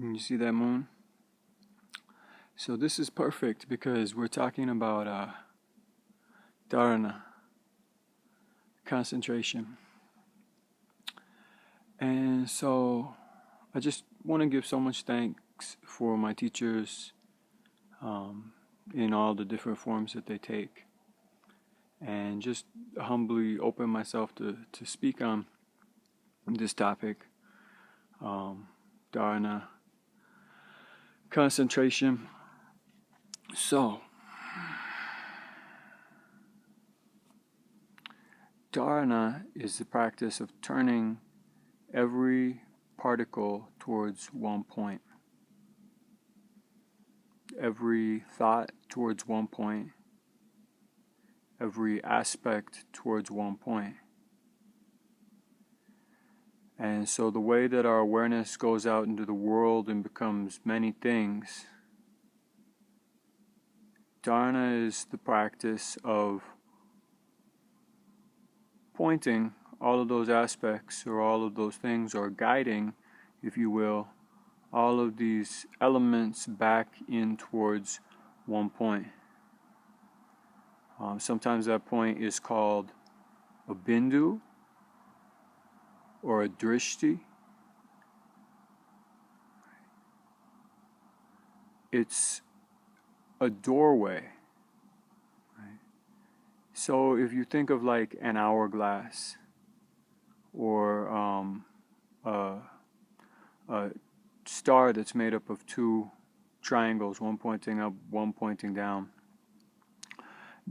You see that moon? So this is perfect because we're talking about Dharana, concentration. And so I just want to give so much thanks for my teachers in all the different forms that they take. And just humbly open myself to speak on this topic, Dharana, concentration. So, Dharana is the practice of turning every particle towards one point, every thought towards one point, every aspect towards one point. And so the way that our awareness goes out into the world and becomes many things, Dharana is the practice of pointing all of those aspects or all of those things, or guiding, if you will, all of these elements back in towards one point. Sometimes that point is called a bindu or a drishti. It's a doorway. Right? So if you think of like an hourglass or a star that's made up of two triangles, one pointing up, one pointing down.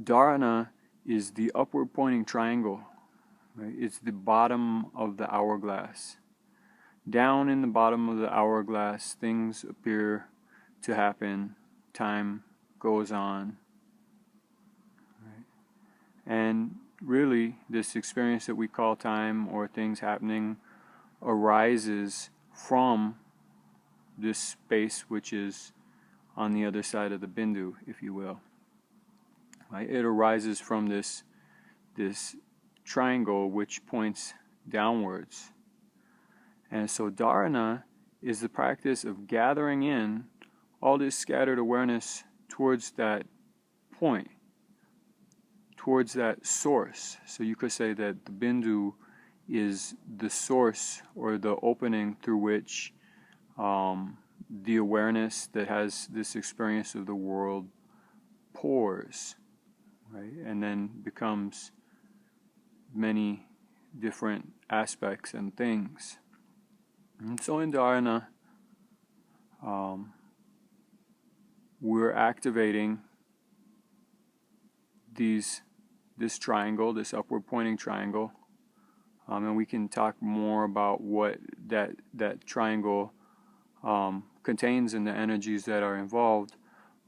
Dharana is the upward pointing triangle. Right? It's the bottom of the hourglass. Down in the bottom of the hourglass, things appear to happen. Time goes on. Right? And really, this experience that we call time or things happening arises from this space which is on the other side of the bindu, if you will. Right? It arises from this triangle which points downwards. And so Dharana is the practice of gathering in all this scattered awareness towards that point, towards that source. So you could say that the bindu is the source or the opening through which the awareness that has this experience of the world pours, right? And then becomes many different aspects and things. And so in Dharana, we're activating this triangle, this upward pointing triangle, and we can talk more about what that triangle contains and the energies that are involved.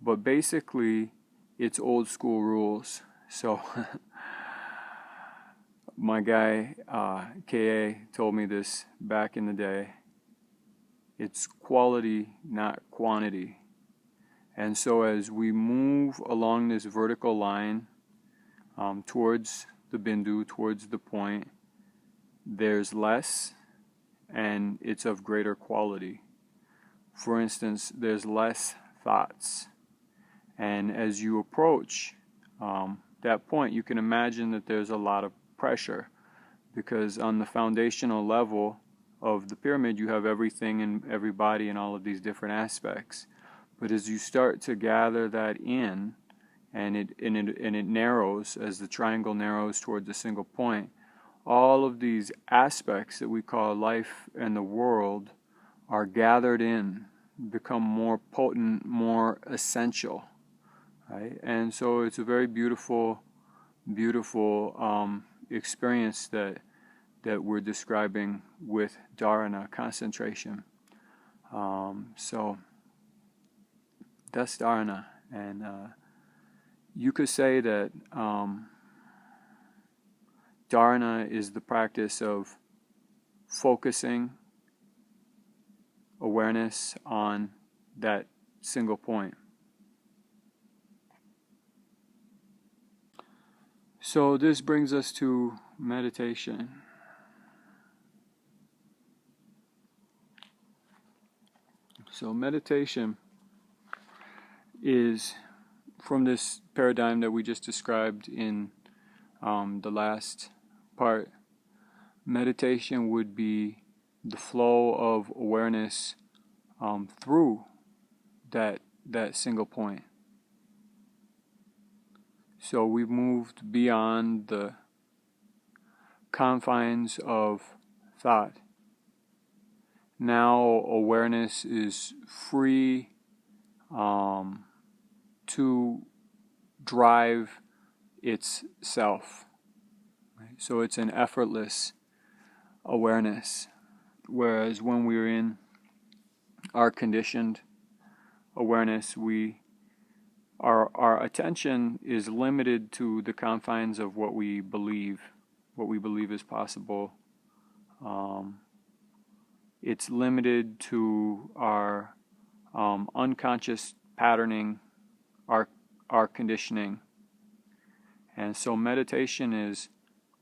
But basically, it's old school rules. So my guy K.A. told me this back in the day. It's quality, not quantity. And so as we move along this vertical line towards the bindu, towards the point, there's less and it's of greater quality. For instance, there's less thoughts. And as you approach that point, you can imagine that there's a lot of pressure, because on the foundational level of the pyramid, you have everything and everybody and all of these different aspects. But as you start to gather that in, and it narrows, as the triangle narrows towards a single point, all of these aspects that we call life and the world are gathered in, become more potent, more essential, right? And so it's a very beautiful experience that we're describing with Dharana, concentration. So that's Dharana, and you could say that Dharana is the practice of focusing awareness on that single point. So this brings us to meditation. So meditation is, from this paradigm that we just described in the last part, meditation would be the flow of awareness through that single point. So we've moved beyond the confines of thought. Now awareness is free to drive itself. Right? So it's an effortless awareness. Whereas when we're in our conditioned awareness, our attention is limited to the confines of what we believe is possible. It's limited to our unconscious patterning, our conditioning. And so meditation is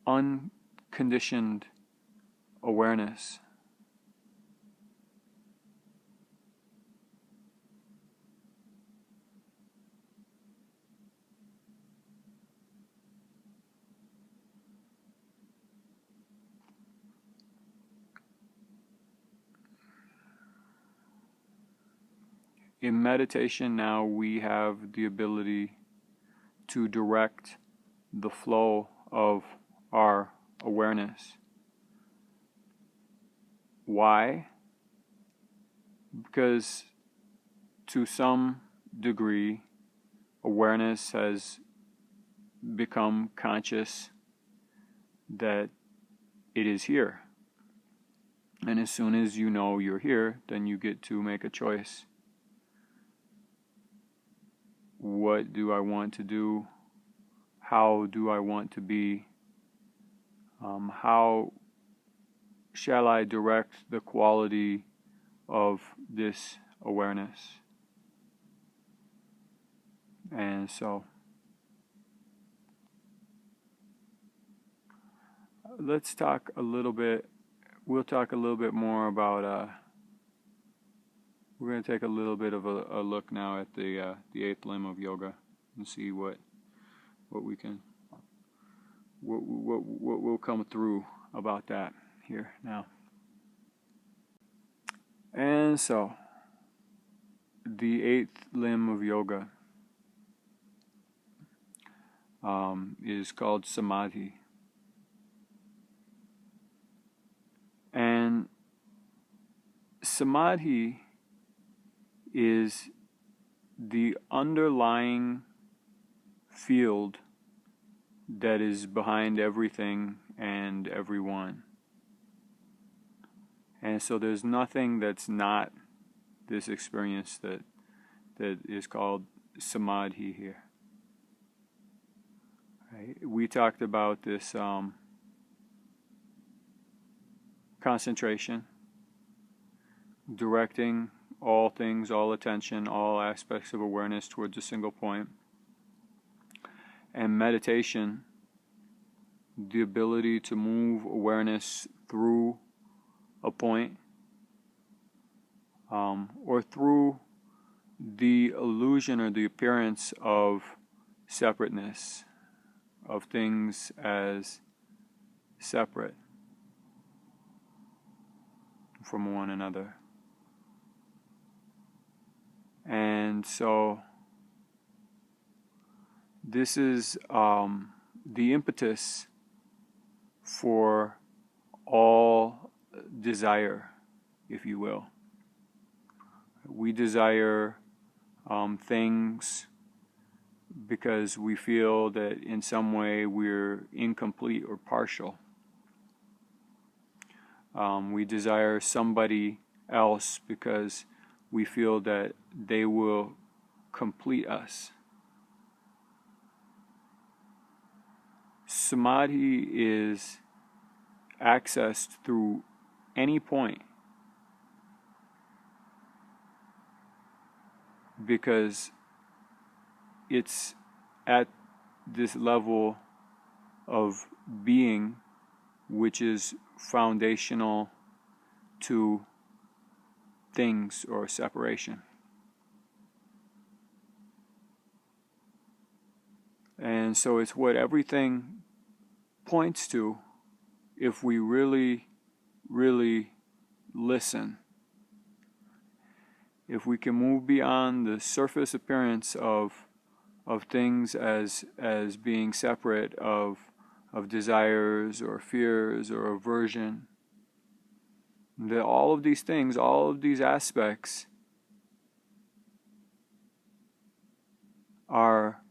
unconditioned awareness. In meditation now we have the ability to direct the flow of our awareness. Why? Because to some degree awareness has become conscious that it is here. And as soon as you know you're here, then you get to make a choice. What do I want to do? How do I want to be? How shall I direct the quality of this awareness? And so, let's talk a little bit, we'll talk a little bit more about, we're going to take a little bit of a look now at the eighth limb of yoga and see what we can, what will come through about that here now. And so, the eighth limb of yoga is called Samadhi. And Samadhi is the underlying field that is behind everything and everyone. And so there's nothing that's not this experience that is called Samadhi here. Right? We talked about this concentration, directing all things, all attention, all aspects of awareness towards a single point. And meditation, the ability to move awareness through a point, or through the illusion or the appearance of separateness, of things as separate from one another. And so this is the impetus for all desire, if you will. We desire things because we feel that in some way we're incomplete or partial. We desire somebody else because we feel that they will complete us. Samadhi is accessed through any point because it's at this level of being which is foundational to things or separation. And so it's what everything points to if we really, really listen. If we can move beyond the surface appearance of things as being separate of desires or fears or aversion, that all of these things, all of these aspects are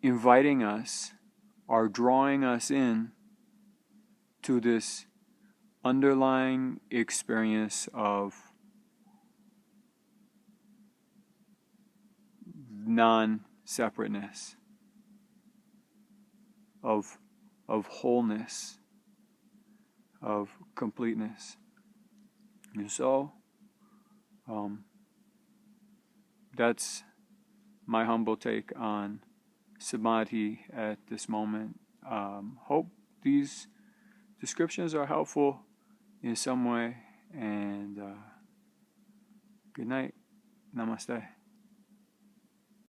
inviting us, are drawing us in to this underlying experience of non-separateness, of wholeness, of completeness. And so, that's my humble take on Samadhi at this moment. Hope these descriptions are helpful in some way, and good night. Namaste.